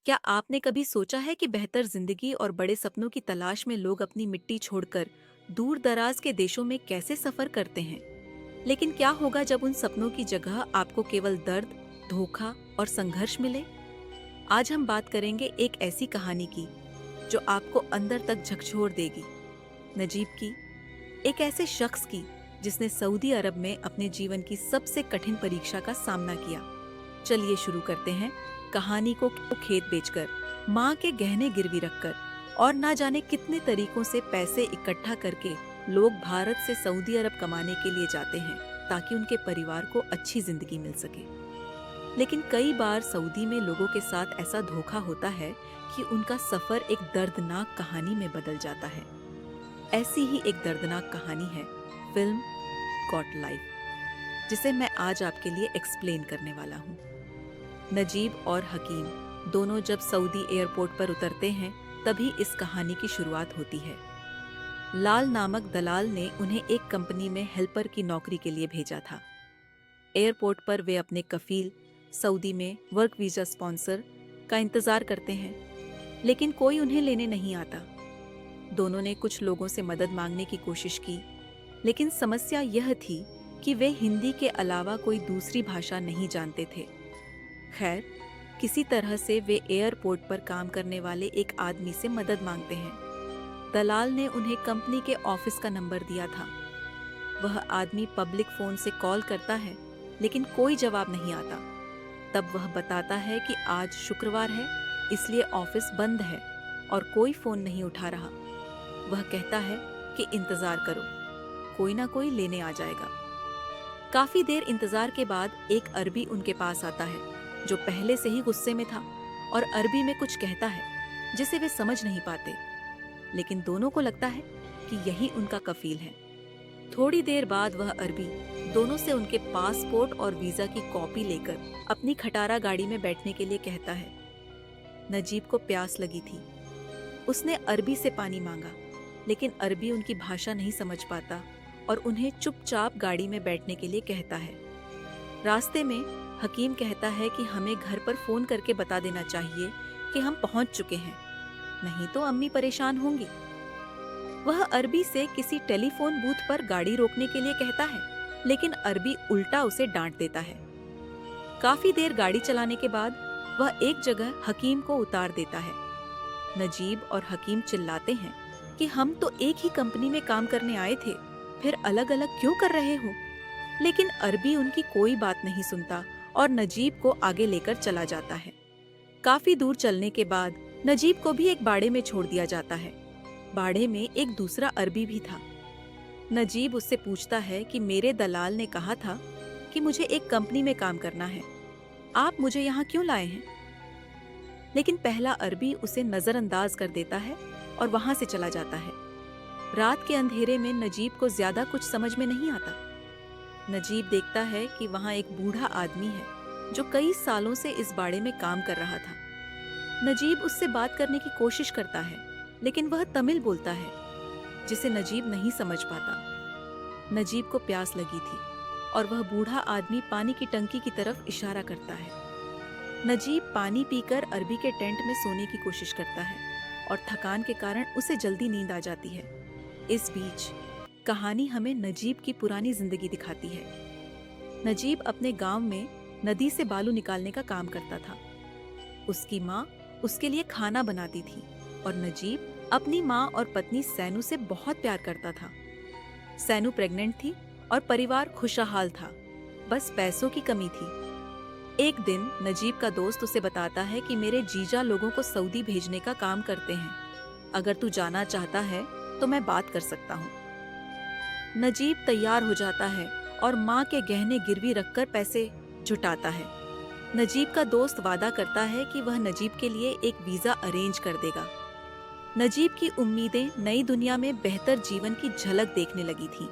क्या आपने कभी सोचा है कि बेहतर जिंदगी और बड़े सपनों की तलाश में लोग अपनी मिट्टी छोड़कर दूर दराज के देशों में कैसे सफर करते हैं? लेकिन क्या होगा जब उन सपनों की जगह आपको केवल दर्द, धोखा और संघर्ष मिले? आज हम बात करेंगे एक ऐसी कहानी की जो आपको अंदर तक झकझोर देगी। नजीब की, एक ऐसे शख्स की जिसने सऊदी अरब में अपने जीवन की सबसे कठिन परीक्षा का सामना किया। चलिए शुरू करते हैं कहानी को। खेत बेचकर, माँ के गहने गिरवी रखकर और ना जाने कितने तरीकों से पैसे इकट्ठा करके लोग भारत से सऊदी अरब कमाने के लिए जाते हैं ताकि उनके परिवार को अच्छी जिंदगी मिल सके। लेकिन कई बार सऊदी में लोगों के साथ ऐसा धोखा होता है कि उनका सफर एक दर्दनाक कहानी में बदल जाता है। ऐसी ही एक दर्दनाक कहानी है फिल्म गॉट लाइफ, जिसे मैं आज आपके लिए एक्सप्लेन करने वाला हूँ। नजीब और हकीम दोनों जब सऊदी एयरपोर्ट पर उतरते हैं तभी इस कहानी की शुरुआत होती है। लाल नामक दलाल ने उन्हें एक कंपनी में हेल्पर की नौकरी के लिए भेजा था। एयरपोर्ट पर वे अपने कफील, सऊदी में वर्क वीजा स्पॉन्सर का इंतजार करते हैं, लेकिन कोई उन्हें लेने नहीं आता। दोनों ने कुछ लोगों से मदद मांगने की कोशिश की, लेकिन समस्या यह थी कि वे हिंदी के अलावा कोई दूसरी भाषा नहीं जानते थे। खैर, किसी तरह से वे एयरपोर्ट पर काम करने वाले एक आदमी से मदद मांगते हैं। दलाल ने उन्हें कंपनी के ऑफिस का नंबर दिया था। वह आदमी पब्लिक फोन से कॉल करता है, लेकिन कोई जवाब नहीं आता। तब वह बताता है कि आज शुक्रवार है, इसलिए ऑफिस बंद है और कोई फोन नहीं उठा रहा। वह कहता है कि इंतजार करो, कोई ना कोई लेने आ जाएगा। काफी देर इंतजार के बाद एक अरबी उनके पास आता है, जो पहले से ही गुस्से में था और अरबी में कुछ कहता है जिसे वे समझ नहीं पाते, लेकिन दोनों को लगता है कि यही उनका कफील है। थोड़ी देर बाद वह अरबी दोनों से उनके पासपोर्ट और वीजा की कॉपी लेकर अपनी खटारा गाड़ी में बैठने के लिए कहता है। नजीब को प्यास लगी थी। उसने अरबी से पानी मांगा, लेकिन अरबी उनकी भाषा नहीं समझ पाता और उन्हें चुपचाप गाड़ी में बैठने के लिए कहता है। रास्ते में हकीम कहता है कि हमें घर पर फोन करके बता देना चाहिए कि हम पहुंच चुके हैं, नहीं तो अम्मी परेशान होंगी। वह अरबी से किसी टेलीफोन बूथ पर गाड़ी रोकने के लिए कहता है, लेकिन अरबी उल्टा उसे डांट देता है। काफी देर गाड़ी चलाने के बाद वह एक जगह हकीम को उतार देता है। नजीब और हकीम चिल्लाते हैं कि हम तो एक ही कंपनी में काम करने आए थे, फिर अलग अलग क्यों कर रहे हो? लेकिन अरबी उनकी कोई बात नहीं सुनता और नजीब को आगे लेकर चला जाता है। काफी दूर चलने के बाद नजीब को भी एक बाड़े में छोड़ दिया जाता है। बाड़े में एक दूसरा अरबी भी था। नजीब उससे पूछता है कि मेरे दलाल ने कहा था कि मुझे एक कंपनी में काम करना है, आप मुझे यहाँ क्यों लाए हैं? लेकिन पहला अरबी उसे नजरअंदाज कर देता है और वहां से चला जाता है। रात के अंधेरे में नजीब को ज्यादा कुछ समझ में नहीं आता। नजीब देखता है कि वहां एक बूढ़ा आदमी है जो कई सालों से इस बाड़े में काम कर रहा था। नजीब उससे बात करने की कोशिश करता है, लेकिन वह तमिल बोलता है, जिसे नजीब नहीं समझ पाता। नजीब को प्यास लगी थी और वह बूढ़ा आदमी पानी की टंकी की तरफ इशारा करता है। नजीब पानी पीकर अरबी के टेंट में सोने की कोशिश करता है और थकान के कारण उसे जल्दी नींद आ जाती है। इस बीच कहानी हमें नजीब की पुरानी जिंदगी दिखाती है। नजीब अपने गांव में नदी से बालू निकालने का काम करता था। उसकी माँ उसके लिए खाना बनाती थी और नजीब अपनी माँ और पत्नी सैनू से बहुत प्यार करता था। सैनू प्रेग्नेंट थी और परिवार खुशहाल था, बस पैसों की कमी थी। एक दिन नजीब का दोस्त उसे बताता है कि मेरे जीजा लोगों को सऊदी भेजने का काम करते हैं, अगर तू जाना चाहता है तो मैं बात कर सकता हूँ। नजीब तैयार हो जाता है और माँ के गहने गिरवी रखकर पैसे जुटाता है। नजीब का दोस्त वादा करता है कि वह नजीब के लिए एक वीजा अरेंज कर देगा। नजीब की उम्मीदें नई दुनिया में बेहतर जीवन की झलक देखने लगी थी।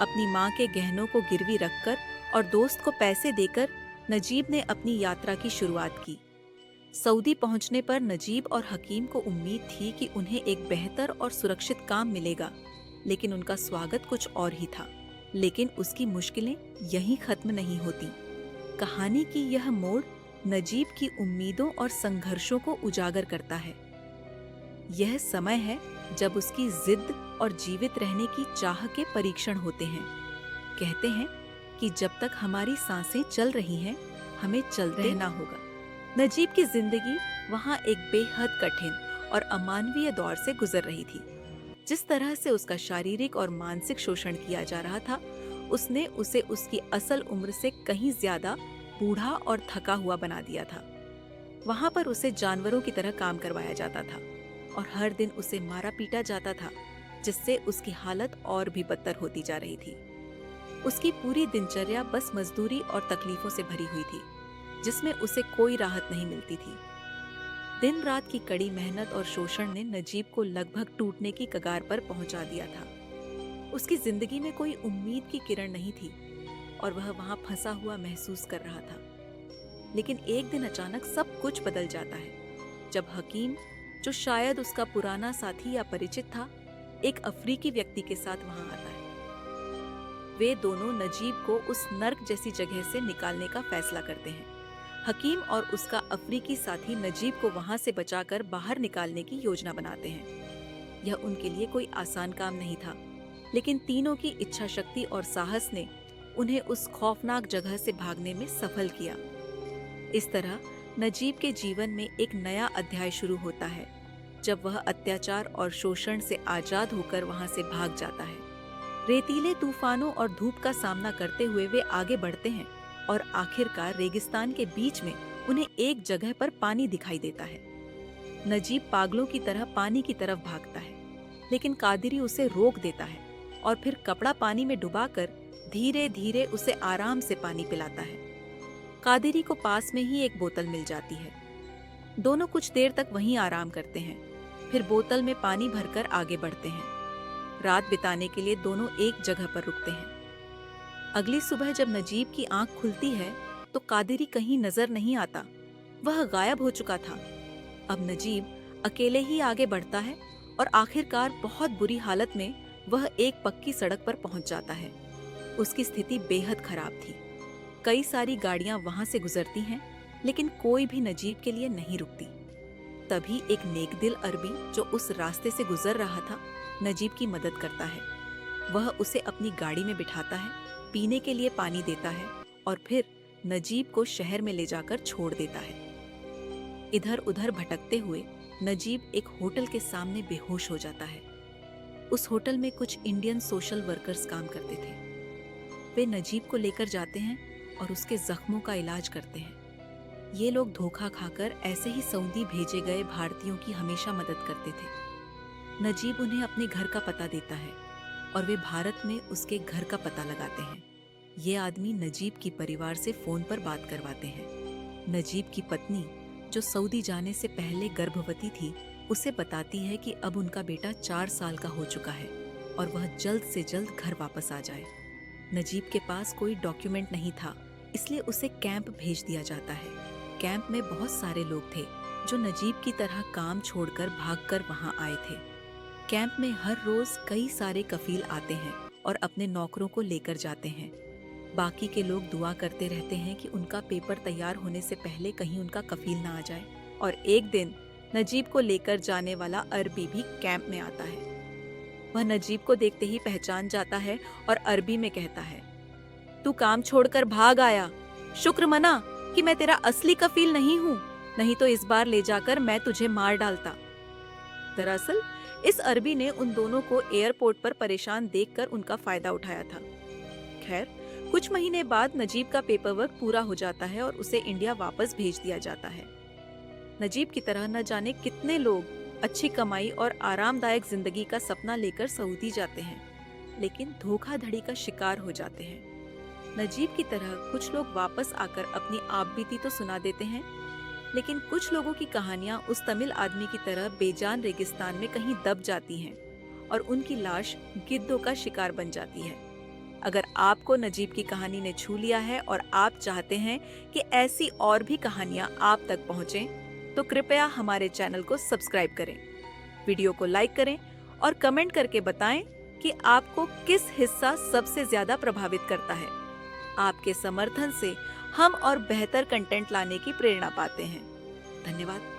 अपनी माँ के गहनों को गिरवी रखकर और दोस्त को पैसे देकर नजीब ने अपनी यात्रा की शुरुआत की। सऊदी पहुंचने पर नजीब और हकीम को उम्मीद थी कि उन्हें एक बेहतर और सुरक्षित काम मिलेगा, लेकिन उनका स्वागत कुछ और ही था। लेकिन उसकी मुश्किलें यहीं खत्म नहीं होती। कहानी की यह मोड़ नजीब की उम्मीदों और संघर्षों को उजागर करता है। यह समय है जब उसकी जिद और जीवित रहने की चाह के परीक्षण होते हैं। कहते हैं कि जब तक हमारी सांसें चल रही हैं, हमें चलते रहना होगा। नजीब की जिंदगी वहाँ एक बेहद कठिन और अमानवीय दौर से गुजर रही थी। जिस तरह से उसका शारीरिक और मानसिक शोषण किया जा रहा था, उसने उसे उसकी असल उम्र से कहीं ज्यादा बूढ़ा और थका हुआ बना दिया था। वहाँ पर उसे जानवरों की तरह काम करवाया जाता था और हर दिन उसे मारा पीटा जाता था, जिससे उसकी हालत और भी बदतर होती जा रही थी। उसकी पूरी दिनचर्या बस मजदूरी और तकलीफों से भरी हुई थी, जिसमें उसे कोई राहत नहीं मिलती थी। दिन रात की कड़ी मेहनत और शोषण ने नजीब को लगभग टूटने की कगार पर पहुंचा दिया था। उसकी जिंदगी में कोई उम्मीद की किरण नहीं थी और वह वहां फंसा हुआ महसूस कर रहा था। लेकिन एक दिन अचानक सब कुछ बदल जाता है जब हकीम, जो शायद उसका पुराना साथी या परिचित था, एक अफ्रीकी व्यक्ति के साथ वहां आता है। वे दोनों नजीब को उस नर्क जैसी जगह से निकालने का फैसला करते हैं। हकीम और उसका अफ्रीकी साथी नजीब को वहां से बचाकर बाहर निकालने की योजना बनाते हैं। यह उनके लिए कोई आसान काम नहीं था, लेकिन तीनों की इच्छा शक्ति और साहस ने उन्हें उस खौफनाक जगह से भागने में सफल किया। इस तरह नजीब के जीवन में एक नया अध्याय शुरू होता है, जब वह अत्याचार और शोषण से आजाद होकर वहां से भाग जाता है। रेतीले तूफानों और धूप का सामना करते हुए वे आगे बढ़ते हैं और आखिरकार रेगिस्तान के बीच में उन्हें एक जगह पर पानी दिखाई देता है। नजीब पागलों की तरह पानी की तरफ भागता है, लेकिन कादिरी उसे रोक देता है और फिर कपड़ा पानी में डुबाकर धीरे धीरे उसे आराम से पानी पिलाता है। कादिरी को पास में ही एक बोतल मिल जाती है। दोनों कुछ देर तक वहीं आराम करते हैं, फिर बोतल में पानी भरकर आगे बढ़ते हैं। रात बिताने के लिए दोनों एक जगह पर रुकते हैं। अगली सुबह जब नजीब की आंख खुलती है तो कादिरी कहीं नजर नहीं आता। वह गायब हो चुका था। अब नजीब अकेले ही आगे बढ़ता है और आखिरकार बहुत बुरी हालत में वह एक पक्की सड़क पर पहुंच जाता है। उसकी स्थिति बेहद खराब थी। कई सारी गाड़ियां वहां से गुजरती हैं, लेकिन कोई भी नजीब के लिए नहीं रुकती। तभी एक नेकदिल अरबी जो उस रास्ते से गुजर रहा था, नजीब की मदद करता है। वह उसे अपनी गाड़ी में बिठाता है, पीने के लिए पानी देता है और फिर नजीब को शहर में ले जाकर छोड़ देता है। इधर उधर भटकते हुए नजीब एक होटल के सामने बेहोश हो जाता है। उस होटल में कुछ इंडियन सोशल वर्कर्स काम करते थे। वे नजीब को लेकर जाते हैं और उसके जख्मों का इलाज करते हैं। ये लोग धोखा खाकर ऐसे ही सऊदी भेजे गए भारतीयों की हमेशा मदद करते थे। नजीब उन्हें अपने घर का पता देता है और वे भारत में उसके घर का पता लगाते हैं। ये आदमी नजीब की परिवार से फोन पर बात करवाते हैं। नजीब की पत्नी, जो सऊदी जाने से पहले गर्भवती थी, उसे बताती है कि अब उनका बेटा 4 साल का हो चुका है और वह जल्द से जल्द घर वापस आ जाए। नजीब के पास कोई डॉक्यूमेंट नहीं था, इसलिए उसे कैंप भेज दिया जाता है। कैंप में बहुत सारे लोग थे जो नजीब की तरह काम छोड़कर भागकर वहां आए थे। कैंप में हर रोज कई सारे कफील आते हैं और अपने नौकरों को लेकर जाते हैं। बाकी के लोग दुआ करते रहते हैं कि उनका पेपर तैयार होने से पहले कहीं उनका कफील ना आ जाए। और एक दिन नजीब को लेकर जाने वाला अरबी भी कैंप में आता है। वह नजीब को देखते ही पहचान जाता है और अरबी में कहता है, तू काम छोड़कर भाग आया, शुक्र मना कि मैं तेरा असली कफील नहीं हूँ, नहीं तो इस बार ले जाकर मैं तुझे मार डालता। दरअसल इस अरबी ने उन दोनों को एयरपोर्ट पर परेशान देखकर उनका फायदा उठाया था। खैर, कुछ महीने बाद नजीब का पेपर वर्क पूरा हो जाता है और उसे इंडिया वापस भेज दिया जाता है। नजीब की तरह न जाने कितने लोग अच्छी कमाई और आरामदायक जिंदगी का सपना लेकर सऊदी जाते हैं, लेकिन धोखाधड़ी का शिकार हो जाते हैं। नजीब की तरह कुछ लोग वापस आकर अपनी आपबीती तो सुना देते हैं, लेकिन कुछ लोगों की कहानियां उस तमिल आदमी की तरह बेजान रेगिस्तान में कहीं दब जाती हैं और उनकी लाश गिद्धों का शिकार बन जाती है। अगर आपको नजीब की कहानी ने छू लिया है और आप चाहते हैं कि ऐसी और भी कहानियां आप तक पहुंचें, तो कृपया हमारे चैनल को सब्सक्राइब करें, वीडियो को लाइक करें और कमेंट करके बताएं कि आपको किस हिस्सा सबसे ज्यादा प्रभावित करता है। आपके समर्थन से हम और बेहतर कंटेंट लाने की प्रेरणा पाते हैं। धन्यवाद।